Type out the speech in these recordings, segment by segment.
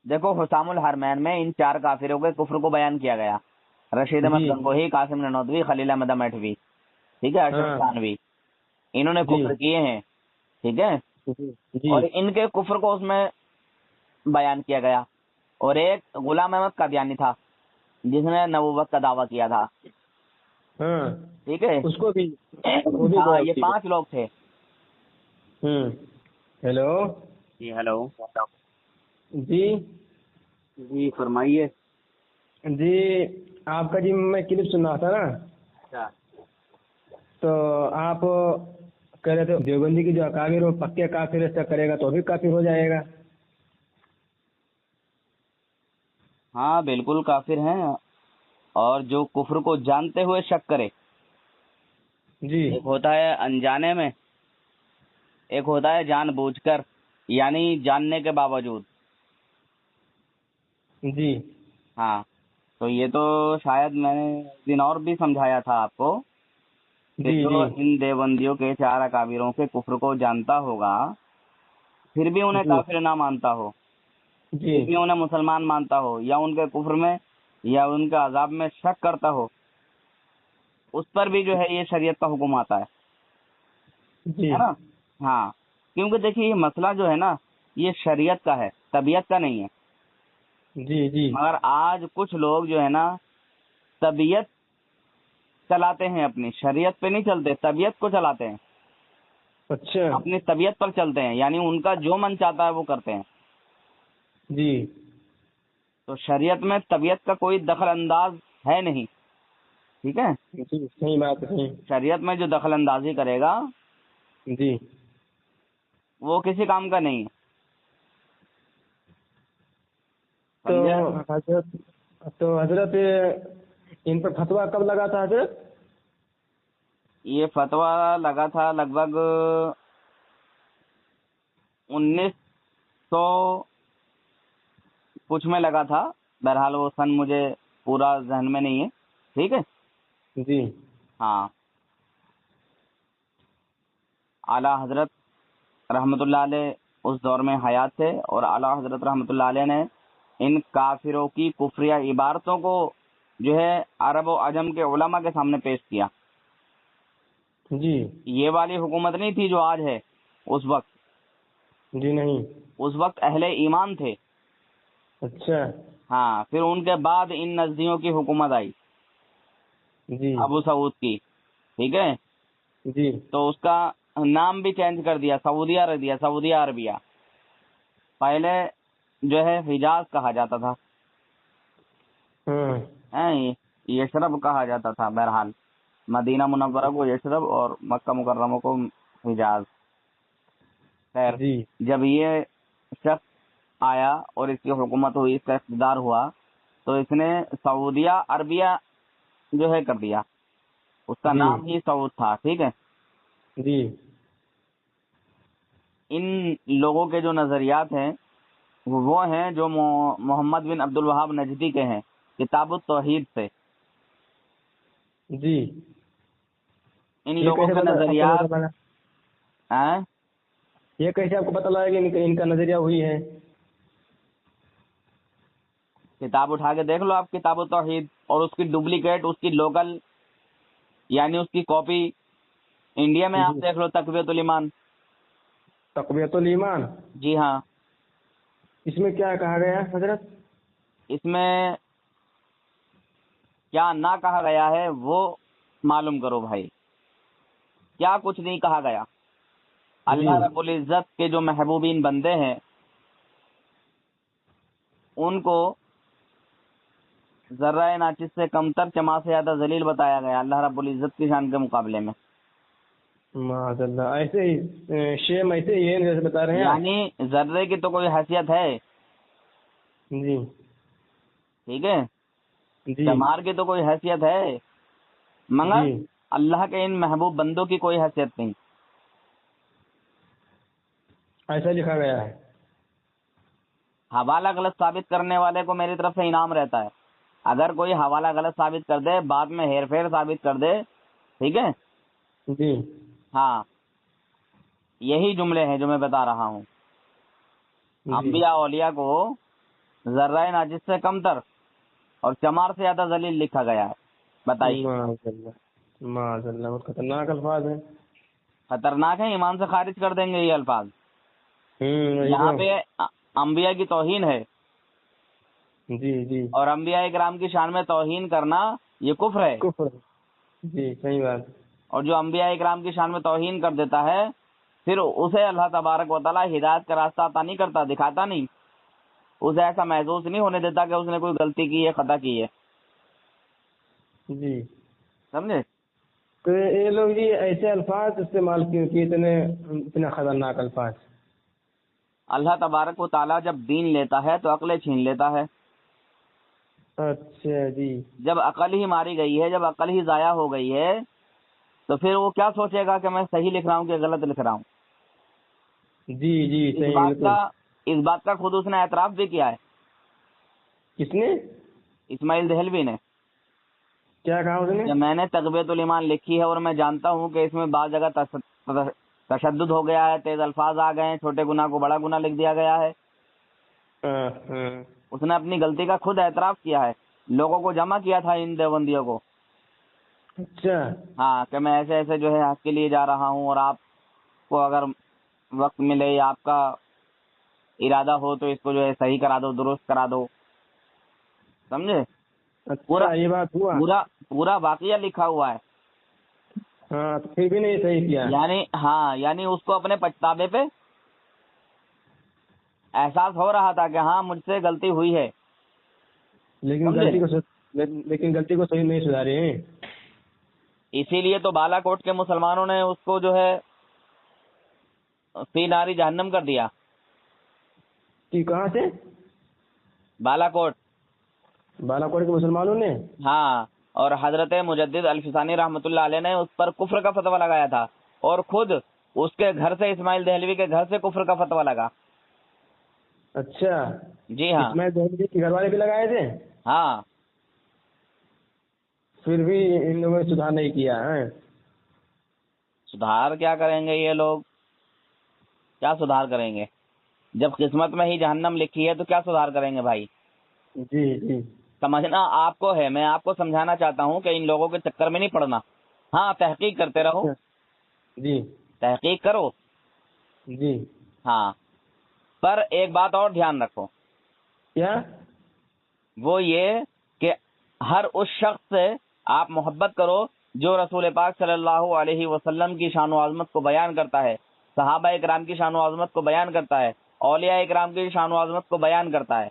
دیکھو حسام الحرمین میں ان 4 کافروں کے کفر کو بیان کیا گیا، رشید احمد گنگوہی، قاسم نانوتوی، خلیل احمد مٹھوی، ٹھیک ہے، اشرف تھانوی، انہوں نے کفر کیے ہیں، ٹھیک ہے، اور ان کے کفر کو اس میں بیان کیا گیا۔ اور ایک غلام احمد قادیانی تھا جس نے نبوت کا دعویٰ کیا تھا، ٹھیک ہے، اس کو بھی ہاں یہ 5 لوگ تھے۔ ہیلو جی ہیلو، جی جی فرمائیے۔ جی آپ کا جی میں کلپ سن رہا تھا نا، اچھا، تو آپ کہہ رہے تھے دیوبندی کی جو اکابر وہ پکے کافر ایسا کرے گا تو بھی کافر ہو جائے گا۔ ہاں بالکل کافر ہیں، اور جو کفر کو جانتے ہوئے شک کرے، جی ایک ہوتا ہے انجانے میں، ایک ہوتا ہے جان بوجھ کر، یعنی جاننے کے باوجود۔ جی ہاں تو یہ تو شاید میں نے اس دن اور بھی سمجھایا تھا آپ کو کہ جی جو جی ان دیوبندیوں کے 4 اکابروں کے کفر کو جانتا ہوگا پھر بھی انہیں جی کافر نہ مانتا ہو، جی پھر بھی انہیں مسلمان مانتا ہو، یا ان کے کفر میں یا ان کے عذاب میں شک کرتا ہو، اس پر بھی جو ہے یہ شریعت کا حکم آتا جی ہے نا۔ ہاں کیونکہ دیکھیے یہ مسئلہ جو ہے نا یہ شریعت کا ہے، طبیعت کا نہیں ہے۔ جی جی مگر آج کچھ لوگ جو ہے نا طبیعت چلاتے ہیں، اپنی شریعت پہ نہیں چلتے، طبیعت کو چلاتے ہیں، اچھا اپنی طبیعت پر چلتے ہیں، یعنی ان کا جو من چاہتا ہے وہ کرتے ہیں۔ جی تو شریعت میں طبیعت کا کوئی دخل انداز ہے نہیں، ٹھیک ہے، جی صحیح بات ہے، شریعت میں جو دخل اندازی کرے گا جی وہ کسی کام کا نہیں ہے، تو سمجھے؟ حضرت ان پر فتویٰ کب لگا تھا حضرت؟ یہ فتویٰ لگا تھا لگ بھگ 1900 کچھ میں لگا تھا، بہرحال وہ سن مجھے پورا ذہن میں نہیں ہے، ٹھیک ہے۔ جی ہاں اعلیٰ حضرت رحمۃ اللہ علیہ اس دور میں حیات تھے، اور اعلیٰ حضرت رحمۃ اللہ علیہ نے ان کافروں کی کفریہ عبارتوں کو جو ہے عرب و عجم کے علماء کے سامنے پیش کیا۔ جی یہ والی حکومت نہیں تھی جو آج ہے، اس وقت، جی نہیں، اس وقت اہل ایمان تھے۔ اچھا ہاں پھر ان کے بعد ان نزدیوں کی حکومت آئی، جی ابو سعود کی، ٹھیک ہے، جی تو اس کا نام بھی چینج کر دیا، سعودیہ رکھ دیا، سعودیہ عربیہ۔ پہلے جو ہے حجاز کہا جاتا تھا، یشرب کہا جاتا تھا، بہرحال مدینہ منورہ کو یشرب اور مکہ مکرمہ کو حجاز۔ خیر جی جب یہ شخص آیا اور اس کی حکومت ہوئی، اس کا اقتدار ہوا، تو اس نے سعودیہ عربیہ جو ہے کر دیا، اس کا جی نام ہی سعود تھا، ٹھیک ہے۔ جی ان لوگوں کے جو نظریات ہیں وہ ہیں جو محمد بن عبد الوہاب نجدی کے ہیں، کتاب التوحید سے۔ جی ان یہ لوگوں کیسے کے نظریات ہیں، یہ کیسے آپ کو پتہ لگا کہ ان کا نظریہ ہوئی ہے؟ کتاب اٹھا کے دیکھ لو آپ، کتاب التوحید، اور اس کی ڈپلیکیٹ، اس کی لوکل یعنی اس کی کاپی انڈیا میں آپ جی دیکھ لو، تقویۃ الایمان۔ تقویۃ الایمان، جی ہاں، اس میں کیا کہا گیا ہے حضرت؟ اس میں کیا نہ کہا گیا ہے وہ معلوم کرو بھائی، کیا کچھ نہیں کہا گیا۔ جی اللہ رب العزت کے جو محبوبین بندے ہیں ان کو ذرہ ناچز سے کمتر، چما سے زیادہ ذلیل بتایا گیا اللہ رب العزت کی شان کے مقابلے میں۔ معاذ اللہ، ایسے ہی شیم ایسے ہی ہے جیسے بتا رہے ہیں آپ؟ یعنی ذرے کی تو کوئی حیثیت ہے، جی ٹھیک ہے، جی چمار کی تو کوئی حیثیت ہے، مگر جی اللہ کے ان محبوب بندوں کی کوئی حیثیت نہیں۔ ایسا لکھا گیا ہے؟ حوالہ غلط ثابت کرنے والے کو میری طرف سے انعام رہتا ہے، اگر کوئی حوالہ غلط ثابت کر دے، بعد میں ہیر پھیر ثابت کر دے، ٹھیک ہے، جی ہاں یہی جملے ہیں جو میں بتا رہا ہوں۔ جی انبیاء اولیاء کو ذرہ ناجس سے کم تر اور چمار سے زیادہ ذلیل لکھا گیا ہے. بتائیے. معاذ اللہ بہت خطرناک الفاظ ہیں. خطرناک ہے، ایمان سے خارج کر دیں گے یہ الفاظ. یہاں پہ انبیاء کی توہین ہے. جی جی. اور انبیاء کرام کی شان میں توہین کرنا یہ کفر ہے. کفر. جی صحیح بات. اور جو انبیاء کرام کی شان میں توہین کر دیتا ہے پھر اسے اللہ تبارک و تعالیٰ ہدایت کا راستہ عطا نہیں کرتا، دکھاتا نہیں. اسے ایسا محسوس نہیں ہونے دیتا کہ اس نے کوئی غلطی کی ہے، خطا کی ہے. جی سمجھے؟ تو یہ لوگ جی ایسے الفاظ استعمال کیوں کیے، اتنے خطرناک الفاظ؟ اللہ تبارک و تعالیٰ جب دین لیتا ہے تو عقلیں چھین لیتا ہے. اچھا جی. جب عقل ہی ماری گئی ہے، جب عقل ہی ضائع ہو گئی ہے تو پھر وہ کیا سوچے گا کہ میں صحیح لکھ رہا ہوں کہ غلط لکھ رہا ہوں. جی جی صحیح. اس بات کا خود اس نے اعتراف بھی کیا ہے. کس نے؟ اسماعیل دہلوی نے. کیا کہا اس نے؟ کہ میں نے تقویۃ الایمان لکھی ہے اور میں جانتا ہوں کہ اس میں بعض جگہ تشدد ہو گیا ہے، تیز الفاظ آ گئے ہیں، چھوٹے گناہ کو بڑا گناہ لکھ دیا گیا ہے. اس نے اپنی غلطی کا خود اعتراف کیا ہے. لوگوں کو جمع کیا تھا ان دیوبندیوں کو. اچھا. ہاں کہ میں ایسے ایسے جو ہے حق کے لیے جا رہا ہوں اور آپ کو اگر وقت ملے یا آپ کا ارادہ ہو تو اس کو جو ہے صحیح کرا دو، درست کرا دو. سمجھے؟ پورا یہ بات ہوا. پورا واقعہ لکھا ہوا ہے. ہاں تو پھر بھی نہیں صحیح کیا. یعنی اس کو اپنے پچھتاوے پہ احساس ہو رہا تھا کہ ہاں مجھ سے غلطی ہوئی ہے، لیکن غلطی کو صحیح نہیں سدھارے ہیں. اسی لیے تو بالا کوٹ کے مسلمانوں نے اس کو جو ہے فی ناری جہنم کر دیا. کہاں سے؟ بالا کوٹ کے مسلمانوں نے. ہاں. اور حضرت مجدد الفسانی رحمۃ اللہ علیہ نے اس پر کفر کا فتویٰ لگایا تھا اور خود اس کے گھر سے اسماعیل دہلوی کے گھر سے کفر کا فتویٰ لگا. اچھا. جی ہاں. اسماعیل دہلوی کے گھر والے بھی لگائے تھے. ہاں. پھر بھی ان لوگوں نے سدھار نہیں کیا ہے. سدھار کیا کریں گے یہ لوگ؟ کیا سدھار کریں گے جب قسمت میں ہی جہنم لکھی ہے؟ تو کیا سدھار کریں گے بھائی؟ جی جی. سمجھنا آپ کو ہے، میں آپ کو سمجھانا چاہتا ہوں کہ ان لوگوں کے چکر میں نہیں پڑنا. ہاں تحقیق کرتے رہو. جی تحقیق کرو. جی. ہاں پر ایک بات اور دھیان رکھو. کیا؟ وہ یہ کہ ہر اس شخص سے آپ محبت کرو جو رسول پاک صلی اللہ علیہ وسلم کی شان و عظمت کو بیان کرتا ہے، صحابہ اکرام کی شان و عظمت کو بیان کرتا ہے، اولیاء اکرام کی شان و عظمت کو بیان کرتا ہے،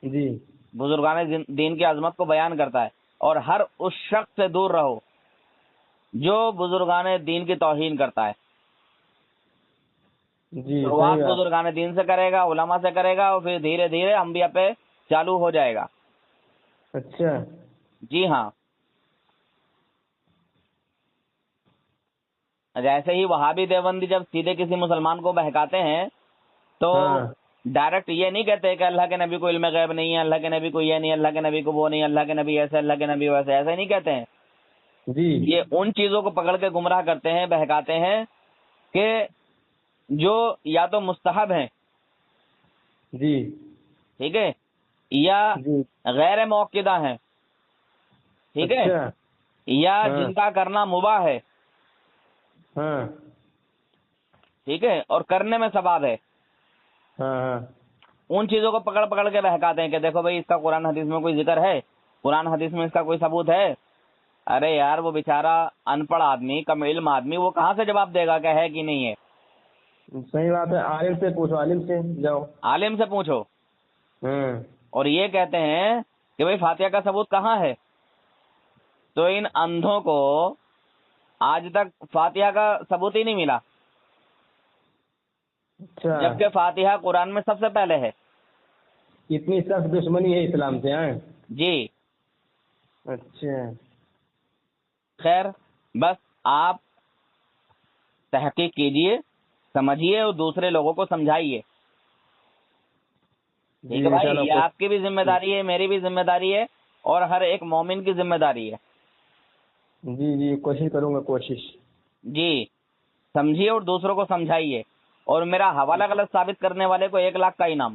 جی بزرگان دین کی عظمت کو بیان کرتا ہے. اور ہر اس شخص سے دور رہو جو بزرگان دین کی توہین کرتا ہے. جی. شروعات بزرگان دین سے کرے گا، علماء سے کرے گا، اور پھر دھیرے دھیرے انبیاء پہ چالو ہو جائے گا. اچھا. جی ہاں. جیسے ہی وہابی دیوبندی جب سیدھے کسی مسلمان کو بہکاتے ہیں تو ڈائریکٹ یہ نہیں کہتے کہ اللہ کے نبی کو علم غیب نہیں ہے، اللہ کے نبی کو یہ نہیں، اللہ کے نبی کو وہ نہیں، اللہ کے نبی ایسے، اللہ کے نبی ویسے. ایسے نہیں کہتے ہیں. جی. یہ ان چیزوں کو پکڑ کے گمراہ کرتے ہیں، بہکاتے ہیں کہ جو یا تو مستحب ہیں، جی ٹھیک ہے، یا غیر موقدہ ہیں، ٹھیک ہے، یا جن کا کرنا مباح ہے، ہاں ٹھیک ہے، اور کرنے میں ثواب ہے. ہاں. ان چیزوں کو پکڑ پکڑ کے بہکاتے ہیں کہ دیکھو بھائی اس کا قرآن حدیث میں کوئی ذکر ہے، قرآن حدیث میں اس کا کوئی ثبوت ہے. ارے یار وہ بیچارہ ان پڑھ آدمی، کم علم آدمی، وہ کہاں سے جواب دے گا کہ ہے کہ نہیں ہے؟ صحیح بات ہے. عالم سے پوچھو، عالم سے جاؤ، عالم سے پوچھو. اور یہ کہتے ہیں کہ بھائی فاتحہ کا ثبوت کہاں ہے؟ تو ان اندھوں کو آج تک فاتحہ کا ثبوت ہی نہیں ملا. اچھا. جبکہ فاتحہ قرآن میں سب سے پہلے ہے. اتنی سخت دشمنی ہے اسلام سے؟ جی. اچھا. خیر بس آپ تحقیق کیجئے، سمجھیے اور دوسرے لوگوں کو سمجھائیے. ٹھیک ہے بھائی، یہ آپ کی بھی ذمہ داری ہے، میری بھی ذمہ داری ہے، اور ہر ایک مومن کی ذمہ داری ہے. جی جی کوشش کروں گا، کوشش. جی سمجھیے اور دوسروں کو سمجھائیے. اور میرا حوالہ غلط ثابت کرنے والے کو 1 لاکھ کا انعام.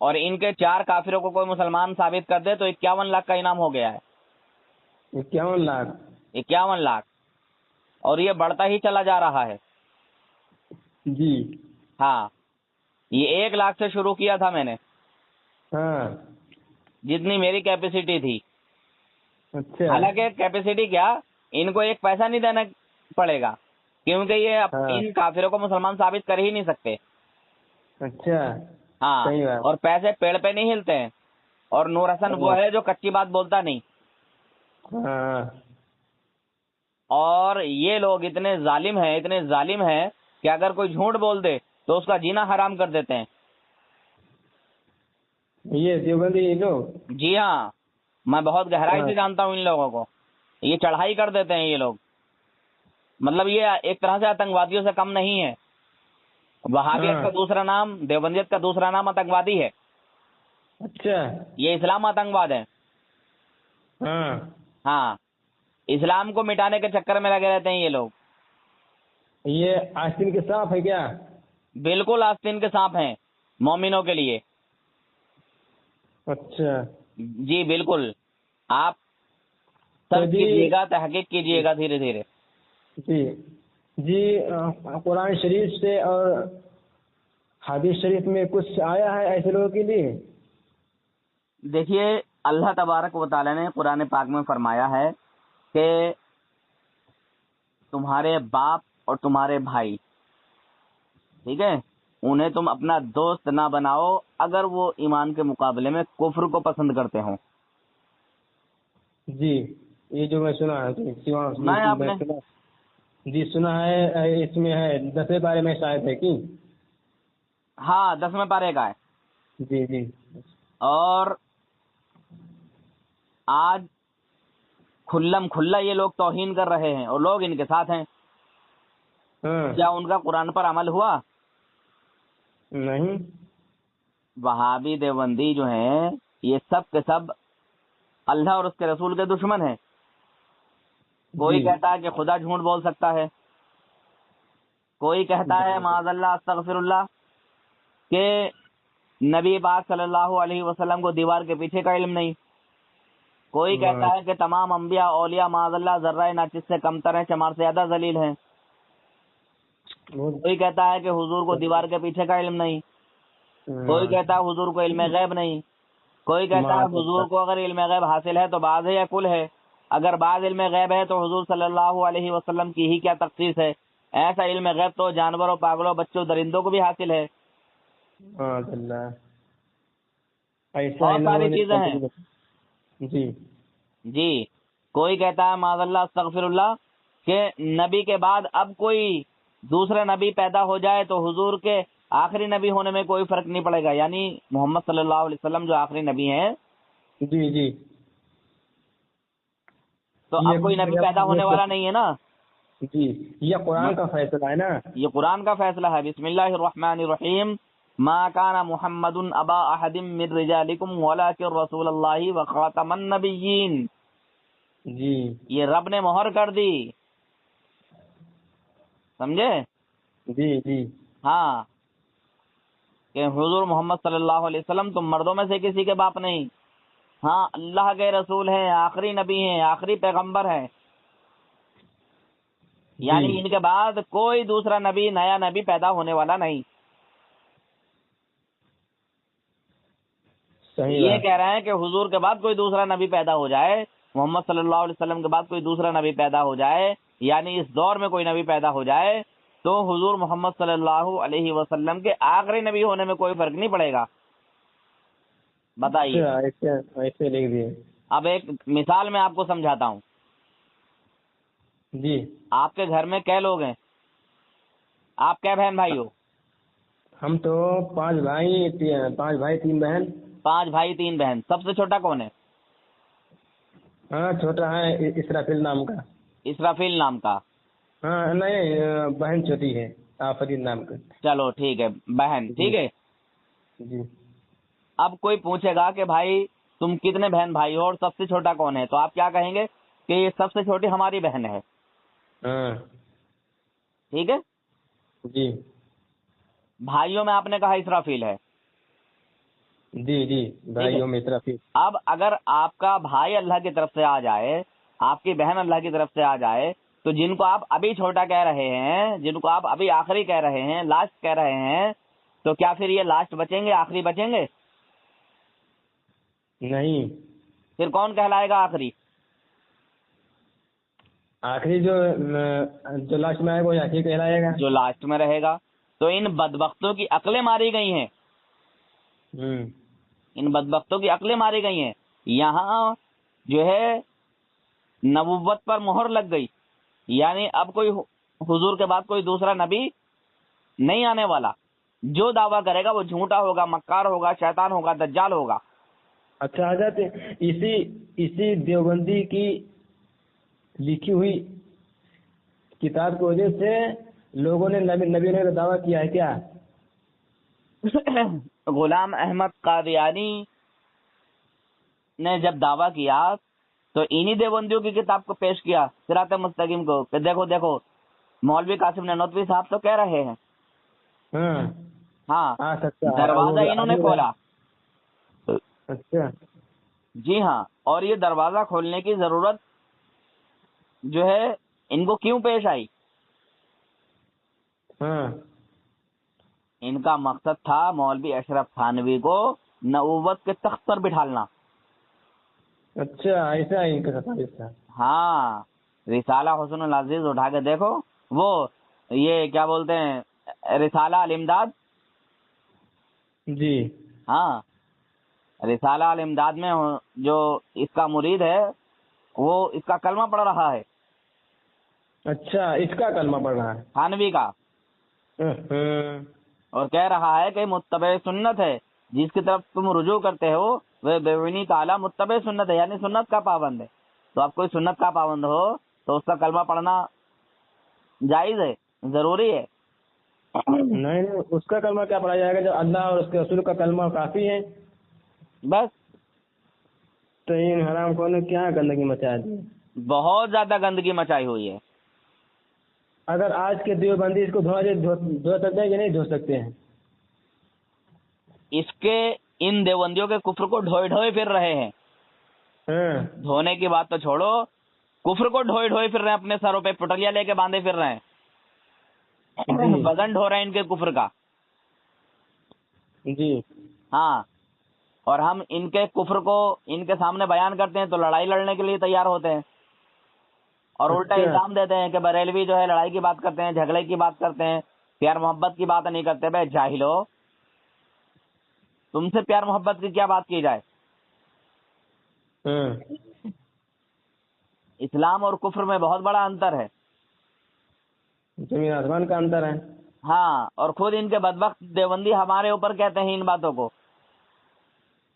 اور ان کے 4 کافروں کو کوئی مسلمان ثابت کر دے تو 51 لاکھ کا انعام ہو گیا ہے. 51 لاکھ. 51 لاکھ. اور یہ بڑھتا ہی چلا جا رہا ہے. جی. ہاں یہ 1 لاکھ سے شروع کیا تھا میں نے, ہاں. جتنی میری کیپیسٹی تھی. اچھا. حالانکہ کیپیسٹی کیا, ان کو 1 پیسہ نہیں دینا پڑے گا, کیونکہ یہ ہاں. ان کافروں کو مسلمان ثابت کر ہی نہیں سکتے. اچھا. ہاں, صحیح بات. اور پیسے پیڑ پہ نہیں ہلتے ہیں. اور نور حسن وہ ہے جو کچی بات بولتا نہیں. ہاں. اور یہ لوگ اتنے ظالم ہیں کہ اگر کوئی جھوٹ بول دے تو اس کا جینا حرام کر دیتے ہیں. یہ دیوبندی لوگ. جی ہاں, میں بہت گہرائی ہاں. سے جانتا ہوں ان لوگوں کو. یہ چڑھائی کر دیتے ہیں یہ لوگ. مطلب یہ ایک طرح سے آتنکوادیوں سے کم نہیں ہے. وہابیت کا دوسرا نام, دیوبندیت کا دوسرا نام آتنکوادی ہے. اچھا. یہ اسلام آتنکواد ہے. ہاں. ہاں, اسلام کو مٹانے کے چکر میں لگے رہتے ہیں یہ لوگ. یہ آستین کے سانپ ہے کیا؟ بالکل آستین کے سانپ ہیں مومنوں کے لیے. اچھا. جی بالکل, آپ سرچ کیجیے گا, تحقیق کیجیے گا دھیرے دھیرے. جی جی. قرآن شریف سے اور حدیث شریف میں کچھ آیا ہے ایسے لوگوں کے لیے؟ دیکھیے, اللہ تبارک و تعالی نے قرآن پاک میں فرمایا ہے کہ تمہارے باپ اور تمہارے بھائی, ٹھیک ہے, انہیں تم اپنا دوست نہ بناؤ اگر وہ ایمان کے مقابلے میں کفر کو پسند کرتے ہوں. جی, یہ جو میں سنا ہے سنا ہے آپ نے؟ جی سنا ہے. اس میں ہے 10 بارے میں شاید ہے کہ ہاں 10ویں پارے کا ہے. جی جی. اور آج کھلم کھلا یہ لوگ توہین کر رہے ہیں اور لوگ ان کے ساتھ ہیں. ہاں. کیا ان کا قرآن پر عمل ہوا؟ نہیں. وہابی دیوبندی جو ہیں یہ سب کے سب اللہ اور اس کے رسول کے دشمن ہیں. کوئی جی. کہتا ہے کہ خدا جھوٹ بول سکتا ہے, کوئی کہتا ہے معاذ اللہ استغفر اللہ کہ نبی پاک صلی اللہ علیہ وسلم کو دیوار کے پیچھے کا علم نہیں. کوئی کہتا ہے کہ تمام انبیاء اولیاء معاذ اللہ ذرہ ناچز سے کمتر ہیں, چمار سے زیادہ ذلیل ہیں. کوئی کہتا ہے کہ حضور کو دیوار کے پیچھے کا علم نہیں. کوئی کہتا ہے حضور کو علم غیب نہیں. کوئی کہتا ہے حضور کو اگر علم غیب حاصل ہے تو بعض ہے یا کل ہے. اگر بعض علم غیب ہے تو حضور صلی اللہ علیہ وسلم کی ہی کیا تخصیص ہے. ایسا علم غیب تو جانوروں, پاگلوں, بچوں, درندوں کو بھی حاصل ہے. بہت ساری چیزیں ہیں. جی جی, کوئی کہتا ہے معاذ اللہ استغفر اللہ کہ نبی کے بعد اب کوئی دوسرا نبی پیدا ہو جائے تو حضور کے آخری نبی ہونے میں کوئی فرق نہیں پڑے گا, یعنی محمد صلی اللہ علیہ وسلم جو آخری نبی ہیں. جی جی. تو اب کوئی نبی پیدا ہونے والا نہیں ہے نا. جی, یہ قرآن کا فیصلہ ہے نا. یہ قرآن کا فیصلہ ہے. بسم اللہ الرحمن الرحیم. ما کان محمد ابا احد من رجالکم ولکن رسول اللہ وخاتم النبیین. جی. یہ رب نے مہر کر دی, سمجھے؟ جی جی. ہاں, کہ حضور محمد صلی اللہ علیہ وسلم تم مردوں میں سے کسی کے باپ نہیں. ہاں, اللہ کے رسول ہیں, آخری نبی ہیں, آخری پیغمبر ہیں. یعنی ان کے بعد کوئی دوسرا نبی, نیا نبی پیدا ہونے والا نہیں. یہ کہہ رہے ہیں کہ حضور کے بعد کوئی دوسرا نبی پیدا ہو جائے, محمد صلی اللہ علیہ وسلم کے بعد کوئی دوسرا نبی پیدا ہو جائے, یعنی اس دور میں کوئی نبی پیدا ہو جائے تو حضور محمد صلی اللہ علیہ وسلم کے آخری نبی ہونے میں کوئی فرق نہیں پڑے گا. بتائیے. ایسے لکھ دیے. اب ایک مثال میں آپ کو سمجھاتا ہوں. جی. آپ کے گھر میں کئے لوگ ہیں؟ آپ کئے بہن بھائی ہو؟ ہم تو 5 بھائی 3 بہن. 5 بھائی 3 بہن. سب سے چھوٹا کون ہے؟ ہاں, چھوٹا ہے اسرافیل نام کا. اسرافیل نام کا؟ ہاں نہیں, بہن چھوٹی ہے آفرین نام کا. چلو ٹھیک ہے, بہن. ٹھیک ہے. جی. اب کوئی پوچھے گا کہ بھائی تم کتنے بہن بھائی ہو اور سب سے چھوٹا کون ہے, تو آپ کیا کہیں گے کہ یہ سب سے چھوٹی ہماری بہن ہے. ہاں. ٹھیک ہے. جی. بھائیوں میں آپ نے کہا اسرافیل ہے. جی جی بھائیوں میں طرف ہی. اب اگر آپ کا بھائی اللہ کی طرف سے آ جائے، آپ کی بہن اللہ کی طرف سے آ جائے، تو جن کو آپ ابھی چھوٹا کہہ رہے ہیں، جن کو آپ ابھی آخری کہہ رہے ہیں، لاسٹ کہہ رہے ہیں، تو کیا پھر یہ لاسٹ بچیں گے، آخری بچیں گے؟ نہیں. پھر کون کہلائے گا آخری؟ آخری جو لاسٹ میں آئے گا وہ آخری کہلائے گا. جو لاسٹ میں رہے گا. تو ان بدبختوں کی عقلیں ماری گئی ہیں، ان بدبختوں کی عقلیں ماری گئی ہیں. یہاں جو ہے نبوت پر مہر لگ گئی، یعنی اب کوئی حضور کے بعد کوئی دوسرا نبی نہیں آنے والا. جو دعویٰ کرے گا وہ جھوٹا ہوگا، مکار ہوگا، شیطان ہوگا، دجال ہوگا. اچھا حضرت، اسی دیوبندی کی لکھی ہوئی کتاب کی وجہ سے لوگوں نے نبی کا دعویٰ کیا ہے کیا؟ غلام احمد قادیانی نے جب دعویٰ کیا تو انہی دیوبندیوں کی کتاب کو پیش کیا، صراط مستقیم کو، کہ دیکھو دیکھو مولوی قاسم نانوتوی صاحب تو کہہ رہے ہیں. ہاں، دروازہ انہوں نے کھولا. اچھا. جی ہاں، اور یہ دروازہ کھولنے کی ضرورت جو ہے ان کو کیوں پیش آئی؟ ان کا مقصد تھا مولوی اشرف تھانوی کو نبوت کے تخت پر بٹھالنا. اچھا، ایسا ہے ان کا تھا. ہاں، رسالہ حسن العزیز اٹھا کے دیکھو، وہ یہ کیا بولتے ہیں، رسالہ الامداد. جی ہاں، رسالہ الامداد میں جو اس کا مرید ہے وہ اس کا کلمہ پڑھ رہا ہے. اچھا، اس کا کلمہ پڑھ رہا ہے تھانوی کا، اور کہہ رہا ہے کہ متبع سنت ہے، جس کی طرف تم رجوع کرتے ہو وہ بیونی تعالیٰ متبع سنت ہے، یعنی سنت کا پابند ہے. تو اب کوئی سنت کا پابند ہو تو اس کا کلمہ پڑھنا جائز ہے، ضروری ہے. نہیں، اس کا کلمہ کیا پڑھا جائے گا جب اللہ اور اس کے رسول کا کلمہ کافی ہے. بس تو ان حرام خوروں نے کیا گندگی مچا دی؟ بہت زیادہ گندگی مچائی ہوئی ہے. اگر آج کے دیوبندی اس کو دھو سکتے ہیں کہ نہیں دھو سکتے ہیں؟ اس کے ان دیوبندیوں کے کفر کو ڈھوئے ڈھوئے پھر رہے ہیں. دھونے کی بات تو چھوڑو، کفر کو ڈھوئے ڈھوئے پھر رہے ہیں، اپنے سروں پہ پٹلیا لے کے باندھے پھر رہے ہیں. وزن ڈھو رہے ہیں ان کے کفر کا. جی ہاں، اور ہم ان کے کفر کو ان کے سامنے بیان کرتے ہیں تو لڑائی لڑنے کے لیے تیار ہوتے ہیں، اور الٹا الزام دیتے ہیں کہ بریلوی جو ہے لڑائی کی بات کرتے ہیں، جھگڑے کی بات کرتے ہیں، پیار محبت کی بات نہیں کرتے. بھائی جاہلو، تم سے پیار محبت کی کیا بات کی جائے؟ اسلام اور کفر میں بہت بڑا انتر ہے، زمین آسمان کا انتر ہے. ہاں، اور خود ان کے بدبخت دیوبندی ہمارے اوپر کہتے ہیں ان باتوں کو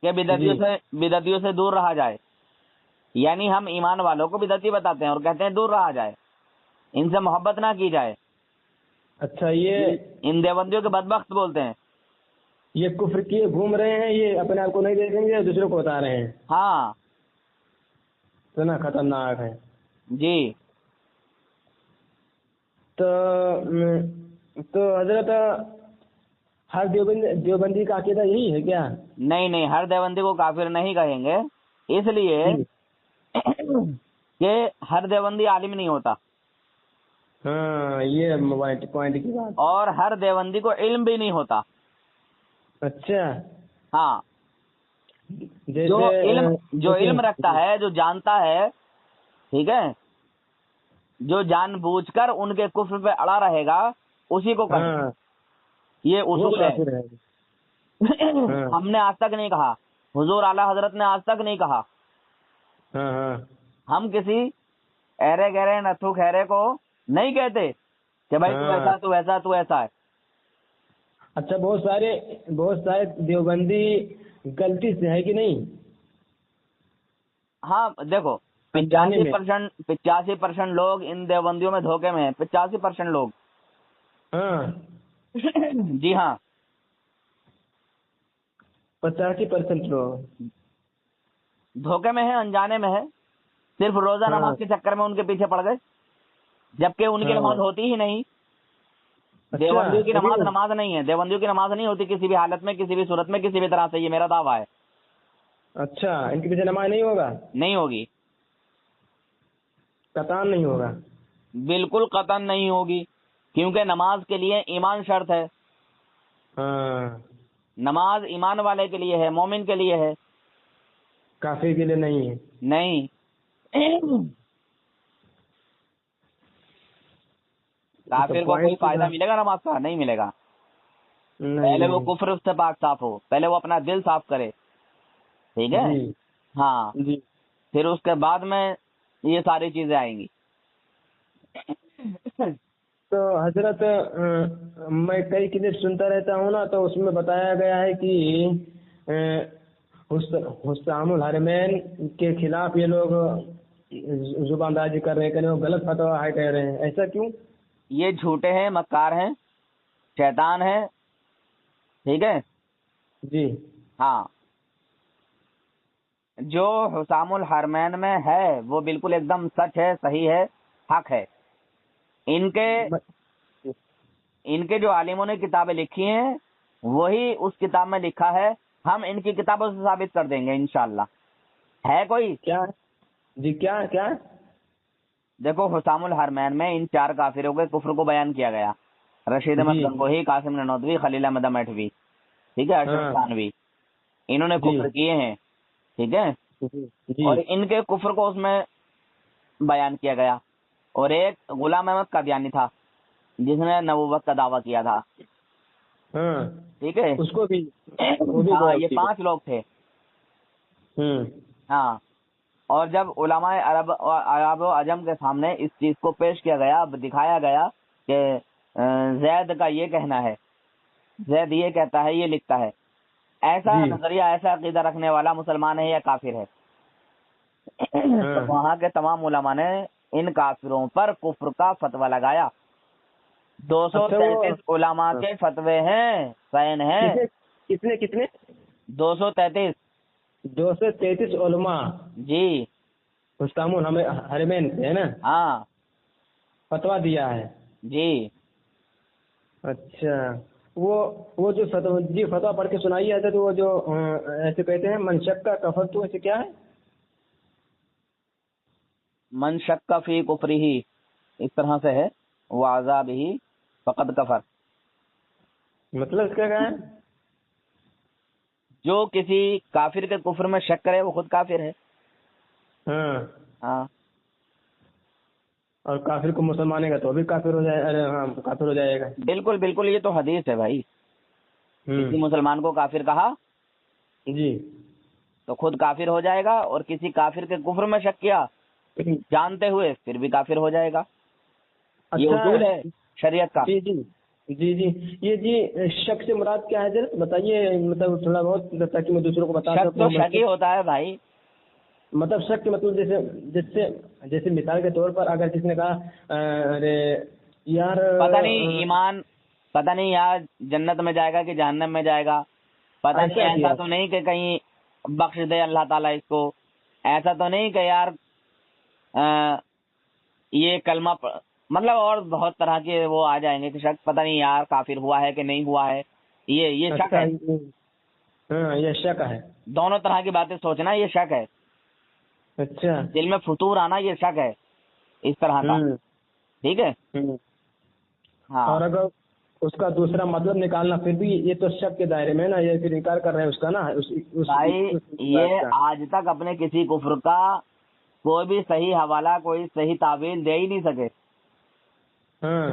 کہ بدعتیوں سے دور رہا جائے. یعنی ہم ایمان والوں کو بدعتی بتاتے ہیں اور کہتے ہیں دور رہا جائے، ان سے محبت نہ کی جائے. اچھا، یہ ان دیوبندیوں کے بدبخت بولتے ہیں. یہ کفر کیے گھوم رہے ہیں، یہ اپنے آپ کو نہیں دیکھیں گے، دوسروں کو بتا رہے ہیں. ہاں، اتنا خطرناک ہے. جی. تو حضرت ہر دیوبندی کا عقیدہ یہی ہے کیا؟ نہیں نہیں، ہر دیوبندی کو کافر نہیں کہیں گے، اس لیے کہ ہر دیوبندی عالم نہیں ہوتا. ہاں، یہ پوائنٹ کی بات. اور ہر دیوبندی کو علم بھی نہیں ہوتا. اچھا. ہاں، جو علم رکھتا ہے، جو جانتا ہے، ٹھیک ہے، جو جان بوجھ کر ان کے کفر پہ اڑا رہے گا اسی کو کہیں. یہ اصول ہے. ہم نے آج تک نہیں کہا، حضور اعلیٰ حضرت نے آج تک نہیں کہا. ہم کسی ایرے گہرے نتھو خیرے کو نہیں کہتے کہ بھائی تو ایسا تو ایسا تو ایسا ہے. اچھا، بہت سارے دیوبندی غلطی سے ہے کہ نہیں؟ ہاں، دیکھو 85% لوگ ان دیوبندیوں میں دھوکے میں ہیں. 85% لوگ. جی ہاں، 85% لوگ دھوکے میں ہیں، انجانے میں ہے، صرف روزہ نماز کے چکر میں ان کے پیچھے پڑ گئے، جبکہ ان کی نماز ہوتی ہی نہیں. دیوبندیوں کی ابھی نماز نہیں ہے، دیوبندیوں کی نماز نہیں ہوتی کسی بھی حالت میں، کسی بھی صورت میں، کسی بھی طرح سے، یہ میرا دعویٰ ہے، اچھا ان کے پیچھے نماز نہیں ہوگا، نہیں ہوگی، قطعاً نہیں ہوگا. بالکل قطعاً نہیں ہوگی، کیونکہ نماز کے لیے ایمان شرط ہے، ہاں نماز ایمان والے کے لیے ہے، مومن کے لیے ہے، کافر کے لیے نہیں ہے. نہیں. کافر کو کوئی فائدہ ملے گا نماز کا؟ نہیں ملے گا. پہلے وہ کفر سے پاک صاف ہو، پہلے وہ اپنا دل صاف کرے، ٹھیک ہے، جی ہاں، جی. پھر اس کے بعد میں یہ ساری چیزیں آئیں گی. تو حضرت میں کئی کلپ سنتا رہتا ہوں نا، تو اس میں بتایا گیا ہے کہ حسام الحرمین کے خلاف یہ لوگ زبان دازی کر رہے ہیں، کہ وہ غلط فتویٰ ہے کہہ رہے ہیں، ایسا کیوں؟ یہ جھوٹے ہیں، مکار ہیں، شیطان ہیں، ٹھیک ہے، جی ہاں. جو حسام الحرمین میں ہے وہ بالکل ایک دم سچ ہے، صحیح ہے، حق ہے. ان کے جو عالموں نے کتابیں لکھی ہیں وہی اس کتاب میں لکھا ہے، ہم ان کی کتابوں سے ثابت کر دیں گے انشاءاللہ. ہے کوئی؟ کیا جی کیا کیا؟ دیکھو، حسام الحرمین میں ان 4 کافروں کے کفر کو بیان کیا گیا: رشید احمد جی گنگوہی، قاسم نانوتوی، خلیل احمد مٹوی، ٹھیک ہے، اشرف تھانوی. انہوں نے جی کفر کیے ہیں، ٹھیک ہے، جی اور ان کے کفر کو اس میں بیان کیا گیا. اور ایک غلام احمد قادیانی تھا جس نے نبوت کا دعویٰ کیا تھا، ہاں ٹھیک ہے، اس کو بھی وہ بھی ہاں، غور یہ کی. 5 لوگ تھے. ہوں ہاں، اور جب علماء عرب و عجم کے سامنے اس چیز کو پیش کیا گیا، دکھایا گیا کہ زید کا یہ کہنا ہے، زید یہ کہتا ہے، یہ لکھتا ہے، ایسا جی نظریہ، ایسا عقیدہ رکھنے والا مسلمان ہے یا کافر ہے؟ تو ہاں وہاں کے تمام علماء نے ان کافروں پر کفر کا فتویٰ لگایا. اچھا وہ 233 علماء کے فتوے ہیں، سائن ہیں، کتنے کتنے 233. 233 علماء جی حسام الحرمین سے ہے نا ہاں فتویٰ دیا ہے. جی. اچھا وہ جو فتویٰ پڑھ کے سنائیے حضرت، وہ جو ایسے کہتے ہیں منشق کا کفر، تو ایسے کیا ہے؟ من شک فی کفرہ، اس طرح سے ہے، وعذابہ فقد کفر. مطلب اس کا کیا ہے؟ جو کسی کافر کے کفر میں شک کرے وہ خود کافر ہے. ہاں ہاں، اور کافر کو مسلمانے گا تو بھی کافر ہو جائے، ارے ہاں کافر ہو جائے گا. بالکل بالکل، یہ تو حدیث ہے بھائی. ہوں کسی مسلمان کو کافر کہا جی. تو خود کافر ہو جائے گا، اور کسی کافر کے کفر میں شک کیا جانتے ہوئے پھر بھی کافر ہو جائے گا. یہ اچھا اصول ہے شریعت کا. جی جی جی جی. یہ جی شک سے مراد کیا ہے حضرت بتائیے، مطلب تھوڑا بہت، تاکہ میں دوسروں کو بتا شک تو سکوں. شک ہی ہوتا ہے بھائی. مطلب شک کے مطلب جیسے مثال کے طور پر اگر کسی نے کہا ارے یار پتہ نہیں ایمان، پتہ نہیں یار جنت میں جائے گا کہ جہنم میں جائے گا، پتہ نہیں، ایسا ایسا کیا؟ تو نہیں کہ کہیں بخش دے اللہ تعالیٰ اس کو، ایسا تو نہیں کہ یار یہ کلمہ مطلب اور بہت طرح کے وہ آ جائیں گے کہ شک، پتہ نہیں یار کافر ہوا ہے کہ نہیں ہوا ہے. یہ شک اچھا ہے. ہاں یہ شک ہے. دونوں طرح کی باتیں سوچنا یہ شک ہے. اچھا. دل میں فطور آنا یہ شک ہے، اس طرح کا. ٹھیک ہے. ہاں، اور اگر اس کا دوسرا مطلب نکالنا پھر بھی یہ تو شک کے دائرے میں نا، یہ پھر انکار کر رہے ہیں اس کا نا. بھائی یہ آج تک اپنے کسی کفر کا کوئی بھی صحیح حوالہ، کوئی صحیح تعویل دے ہی نہیں سکے. ہاں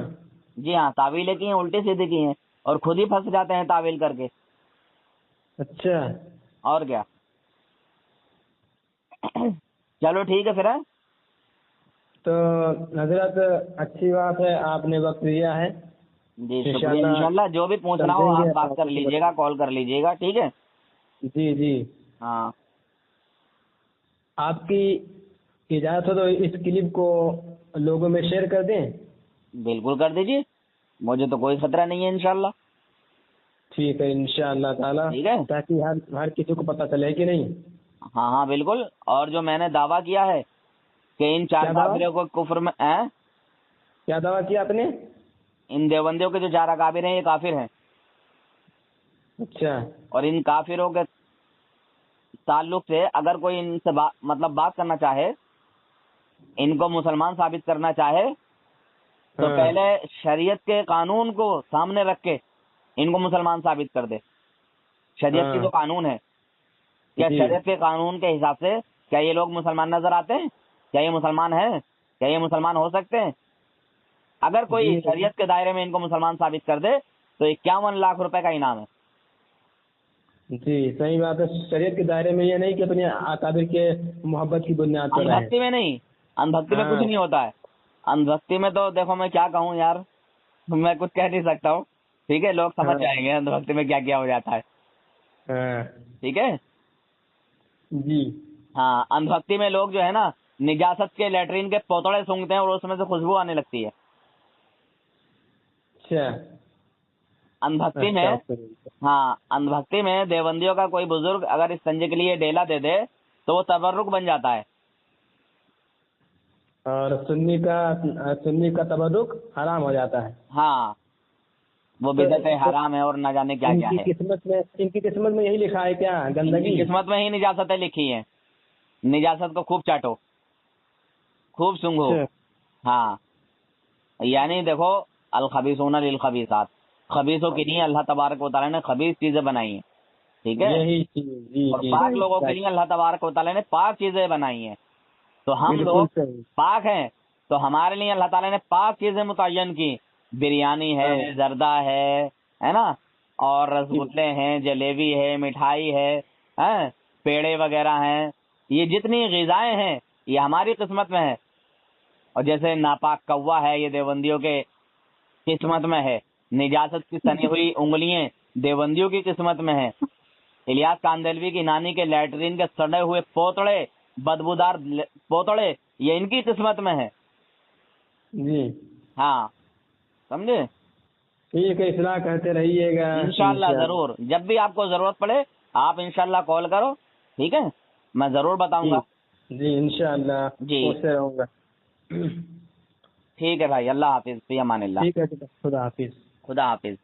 جی ہاں، تعویلیں کی ہیں، الٹی سیدھی کی ہیں، اور خود ہی پھنس جاتے ہیں تعویل کر کے. اچھا. اور کیا. چلو ٹھیک ہے پھر. تو حضرت اچھی بات ہے، آپ نے وقت دیا ہے. جی شکریہ. انشاءاللہ جو بھی پوچھنا ہو آپ بات کر لیجیے گا، کال کر لیجیے گا. ٹھیک ہے. جی جی. ہاں، آپ کی اجازت ہو تو اس کلپ کو لوگوں میں شیئر کر دیں. بالکل کر دیجیے، مجھے تو کوئی خطرہ نہیں ہے انشاءاللہ. ٹھیک ہے انشاءاللہ تعالی، ٹھیک ہے. تاکہ ہر کسی کو پتہ چلے کہ نہیں. ہاں ہاں بالکل. اور جو میں نے دعویٰ کیا ہے کہ ان 4 کافروں کو کفر میں کیا دعویٰ کیا آپ نے؟ ان دیوبندیوں کے جو 4 اکابر ہیں یہ کافر ہیں، اچھا اور ان کافروں کے تعلق سے اگر کوئی ان سے مطلب بات کرنا چاہے، ان کو مسلمان ثابت کرنا چاہے، تو ہاں، پہلے شریعت کے قانون کو سامنے رکھ کے ان کو مسلمان ثابت کر دے۔ شریعت کی ہاں، جو قانون ہے، کیا جی شریعت کے قانون کے حساب سے کیا یہ لوگ مسلمان نظر آتے ہیں؟ کیا یہ مسلمان ہیں؟ کیا یہ مسلمان ہو سکتے ہیں؟ اگر کوئی جی شریعت کے دائرے میں ان کو مسلمان ثابت کر دے تو 51 لاکھ روپے کا انعام ہے۔ جی صحیح بات ہے، شریعت کے دائرے میں یہ نہیں کہ اپنے اکابر کے محبت کی بنیاد پر اندھ رہے۔ بھکتی میں نہیں، اندھ بھکتی میں کچھ ہاں، نہیں ہوتا ہے۔ اندھ بھکتی میں تو دیکھو میں کیا کہوں یار، میں کچھ کہہ نہیں سکتا ہوں، ٹھیک ہے، لوگ سمجھ ہاں، جائیں گے اندھ بھکتی میں کیا کیا ہو جاتا ہے، ہاں، ٹھیک ہے۔ جی ہاں، اندھ بھکتی میں لوگ جو ہے نا نجاست کے لیٹرین کے پوتڑے سونگتے ہیں اور اس میں سے خوشبو آنے لگتی ہے۔ اچھا اندھ بھکتی میں، اچھا، ہاں، اندھ بھکتی میں دیوبندیوں کا کوئی بزرگ اگر اس سنجے کے لیے ڈیلا دے دے تو وہ تبرک بن جاتا ہے۔ اور سنی کا تبرک حرام ہو جاتا ہے۔ ہاں، وہ بدعت حرام ہے اور نہ جانے کیا ان کیا کی ہے۔ قسمت میں یہی لکھا ہے کیا، ان گندگی؟ کی قسمت میں ہی نجاستیں لکھی ہیں، نجاست کو خوب چاٹو، خوب سنگھو۔ اچھا، ہاں، یعنی دیکھو الخبیثون للخبیثات، خبیثوں کے لیے اللہ تبارک و تعالیٰ نے خبیث چیزیں بنائی ہیں، ٹھیک ہے، یہی چیز، جی اور جی پاک لوگوں کے لیے اللہ تبارک و تعالیٰ نے پاک چیزیں بنائی ہیں۔ تو ہم بالکل لوگ صحیح۔ پاک ہیں تو ہمارے لیے اللہ تعالیٰ نے پاک چیزیں متعین کی، بریانی ہے، زردہ ہے نا، اور رسگلے ہیں، جلیبی ہے، مٹھائی ہے، پیڑے وغیرہ ہیں، یہ جتنی غذائیں ہیں یہ ہماری قسمت میں ہے۔ اور جیسے ناپاک کوا ہے یہ دیوبندیوں کے قسمت میں ہے، نجاست کی سنی ہوئی انگلیاں دیوبندیوں کی قسمت میں ہے، الیاس کاندیلوی کی نانی کے لیٹرین کے سڑے ہوئے پوتڑے، بدبودار پوتڑے، یہ ان کی قسمت میں ہے۔ جی ہاں، سمجھے؟ ٹھیک ہے، اصلاح کرتے رہیے گا انشاءاللہ ضرور، جب بھی آپ کو ضرورت پڑے آپ انشاءاللہ کال کرو، ٹھیک ہے، میں ضرور بتاؤں گا۔ جی انشاءاللہ جی پوچھتے رہوں گا۔ ٹھیک ہے بھائی، اللہ حافظ، فی امان اللہ، ٹھیک ہے، خدا حافظ۔ خدا حافظ۔